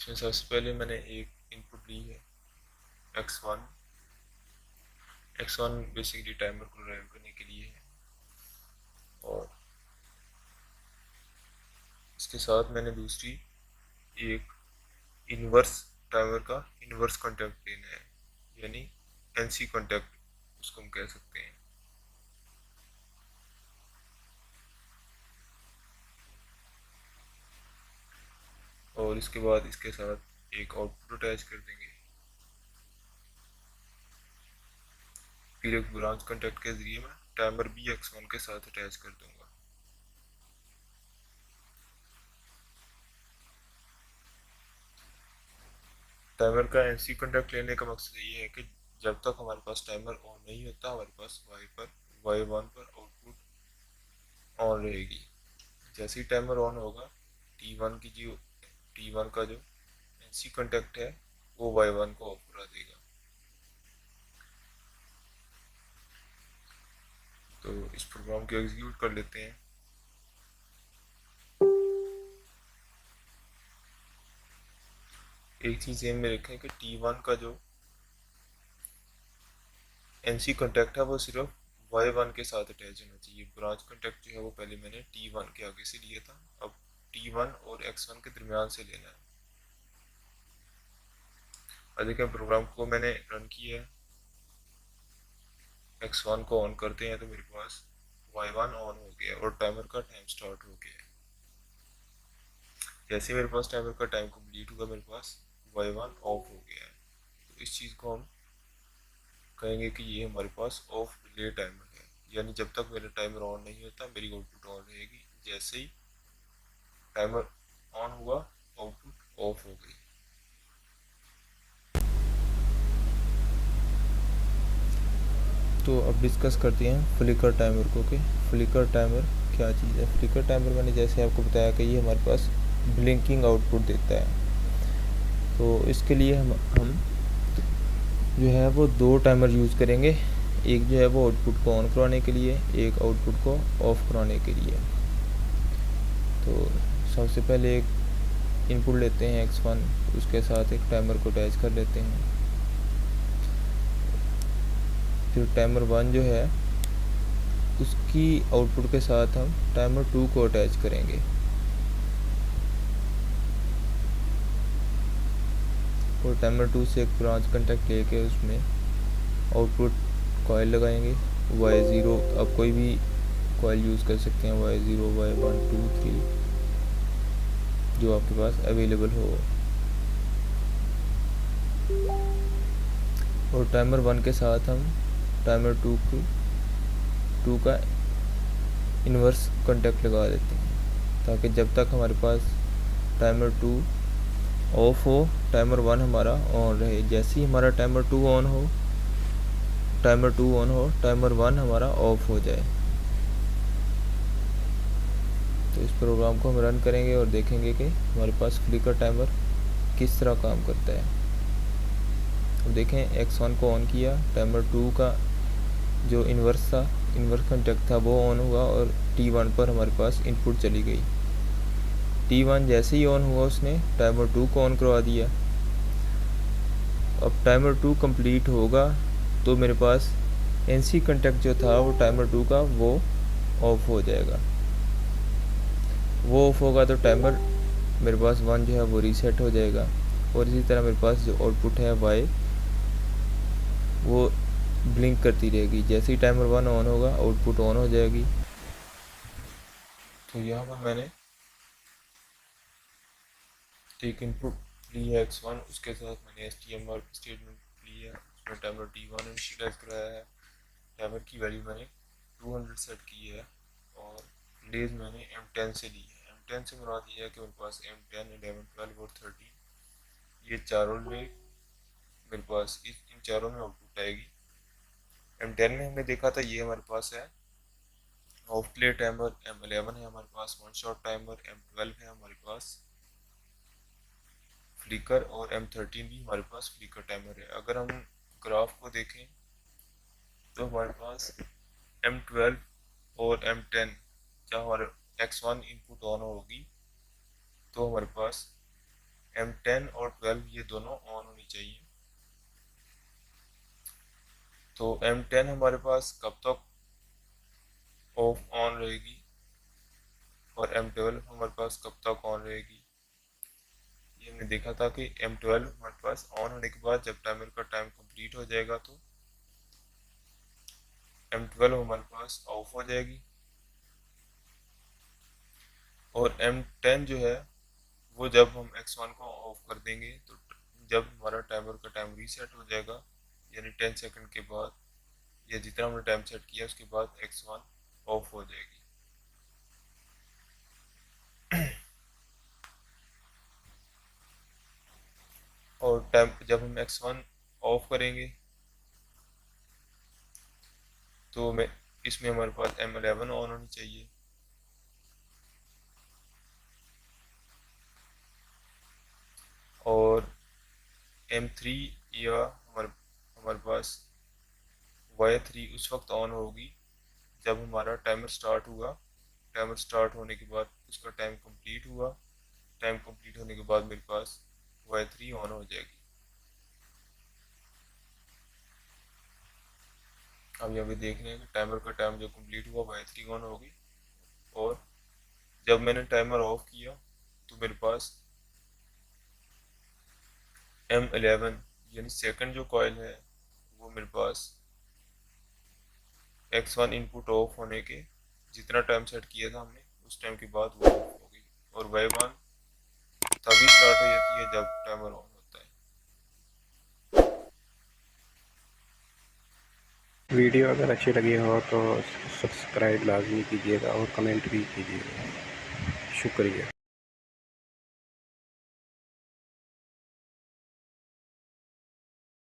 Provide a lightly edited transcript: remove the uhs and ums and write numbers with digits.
इसमें सबसे पहले मैंने एक इनपुट ली है x1। x1 बेसिकली टाइमर को ड्राइव करने के लिए है, और इसके साथ मैंने दूसरी एक इनवर्स टाइमर का इनवर्स कॉन्टैक्ट लेना है, यानी एनसी कॉन्टैक्ट उसको हम कह सकते हैं। और इसके बाद इसके साथ एक आउटपुट अटैच कर देंगे, फिर एक ब्रांच कॉन्टैक्ट के जरिए मैं टाइमर भी x1 के साथ अटैच कर दूंगा। टाइमर का एनसी कॉन्टैक्ट लेने का मकसद ये है कि जब तक हमारे पास टाइमर ऑन नहीं होता हमारे पास y1 पर आउटपुट ऑन रहेगी। जैसे ही टाइमर ऑन होगा T1 का जो एनसी कॉन्टैक्ट है वो y1 को ऑफ करा देगा। तो इस प्रोग्राम को एग्जीक्यूट कर लेते हैं। एक चीज़ ध्यान में रखें कि T1 का जो एनसी कॉन्टैक्ट है वो सिर्फ y1 के साथ अटैच होना चाहिए। ब्रांच कॉन्टैक्ट जो है वो पहले मैंने T1 के आगे से लिया था, अब T1 और x1 के दरमियान से लेना है। अब देखें प्रोग्राम को मैंने रन किया है, x1 को ऑन करते हैं तो मेरे पास y1 ऑन हो गया और टाइमर का टाइम स्टार्ट हो गया। जैसे मेरे पास टाइमर का टाइम कंप्लीट हुआ मेरे पास y1 ऑफ हो गया है। तो इस चीज़ को हम कहेंगे कि ये हमारे पास ऑफ डिले टाइमर है, यानी जब तक मेरा टाइमर ऑन नहीं होता मेरी आउटपुट ऑन रहेगी, जैसे ही टाइमर ऑन हुआ आउटपुट ऑफ हो गई। तो अब डिस्कस करते हैं फ्लिकर टाइमर को कि फ्लिकर टाइमर क्या चीज़ है। फ्लिकर टाइमर मैंने जैसे आपको बताया कि ये हमारे पास ब्लिंकिंग आउटपुट देता है। तो इसके लिए हम जो है वो दो टाइमर यूज़ करेंगे, एक जो है वो आउटपुट को ऑन करवाने के लिए, एक आउटपुट को ऑफ कराने के लिए। तो सबसे पहले एक इनपुट लेते हैं x1, उसके साथ एक टाइमर को अटैच कर लेते हैं। फिर टाइमर 1 जो है उसकी आउटपुट के साथ हम टाइमर 2 को अटैच करेंगे। और टाइमर 2 से एक ब्रांच कॉन्टैक्ट लेके उसमें आउटपुट कॉइल लगाएंगे y0। आप कोई भी कॉइल यूज़ कर सकते हैं, y0 y1 2 3 जो आपके पास अवेलेबल हो। और टाइमर 1 के साथ हम टाइमर 2 का इन्वर्स कॉन्टैक्ट लगा देते हैं, ताकि जब तक हमारे पास टाइमर 2 ऑफ हो टाइमर 1 हमारा ऑन रहे। जैसे ही हमारा टाइमर 2 ऑन हो टाइमर 1 हमारा ऑफ हो जाए। तो इस प्रोग्राम को हम रन करेंगे और देखेंगे कि हमारे पास फ्लिकर टाइमर किस तरह काम करता है। अब देखें x1 को ऑन किया, टाइमर 2 का जो इन्वर्स कॉन्टैक्ट था वो ऑन हुआ और T1 पर हमारे पास इनपुट चली गई। T1 जैसे ही ऑन हुआ उसने टाइमर 2 को ऑन करवा दिया। अब टाइमर 2 कंप्लीट होगा तो मेरे पास एनसी कॉन्टैक्ट जो था वो टाइमर 2 का वो ऑफ हो जाएगा। वो ऑफ होगा तो टाइमर मेरे पास 1 जो है वो रीसेट हो जाएगा। और इसी तरह मेरे पास जो आउटपुट है y वो ब्लिंक करती रहेगी। जैसे ही टाइमर 1 ऑन होगा आउटपुट ऑन हो जाएगी। तो यहाँ पर मैंने एक इनपुट ली है x1, उसके साथ मैंने HTML स्टेटमेंट ली है, उसमें टाइमर T1 इनिशियलाइज कराया है। टाइमर की वैल्यू मैंने 200 सेट की है और लेज मैंने M10 से ली है। M10 से मुराद ये है कि मेरे पास M10 11 12 और 13 ये चारों में मेरे पास इन चारों में आउटपुट आएगी। M10 में हमने देखा था ये हमारे पास है ऑफ प्ले टाइमर, M11 है हमारे पास वन शॉट टाइमर, M12 है हमारे पास फ्लिकर और M13 भी हमारे पास फ्लिकर टाइमर है। अगर हम ग्राफ को देखें तो हमारे पास M12 और M10 जब हमारे x1 इनपुट ऑन होगी तो हमारे पास M10 और 12 ये दोनों ऑन होनी चाहिए। तो M10 हमारे पास कब तक ऑफ ऑन रहेगी और M12 हमारे पास कब तक ऑन रहेगी। ये हमने देखा था कि M12 हमारे पास ऑन होने के बाद जब टाइमर का टाइम कंप्लीट हो जाएगा तो M12 हमारे पास ऑफ हो जाएगी और M10 जो है वो जब हम X1 को ऑफ कर देंगे तो जब हमारा टाइमर का टाइम रीसेट हो जाएगा यानी 10 सेकंड के बाद या जितना हमने टाइम सेट किया उसके बाद X1 ऑफ हो जाएगी। और टाइम जब हम X1 ऑफ करेंगे तो इसमें हमारे पास M11 ऑन होनी चाहिए और M3 या हमारे पास Y3 उस वक्त ऑन होगी जब हमारा टाइमर स्टार्ट हुआ। टाइमर स्टार्ट होने के बाद उसका टाइम कंप्लीट हुआ। टाइम कंप्लीट होने के बाद मेरे पास Y3 ऑन हो जाएगी। अब यहाँ पे देख रहे हैं कि टाइमर का टाइम जो कंप्लीट हुआ Y3 ऑन होगी और जब मैंने टाइमर ऑफ किया तो मेरे पास M11 यानी सेकंड जो कॉइल है वो मेरे पास X1 इनपुट ऑफ होने के जितना टाइम सेट किया था हमने उस टाइम के बाद वो ऑफ हो गई और Y1 तभी स्टार्ट हो जाती है जब टाइमर ऑन होता है। वीडियो अगर अच्छी लगी हो तो सब्सक्राइब लाजमी कीजिएगा और कमेंट भी कीजिएगा। शुक्रिया।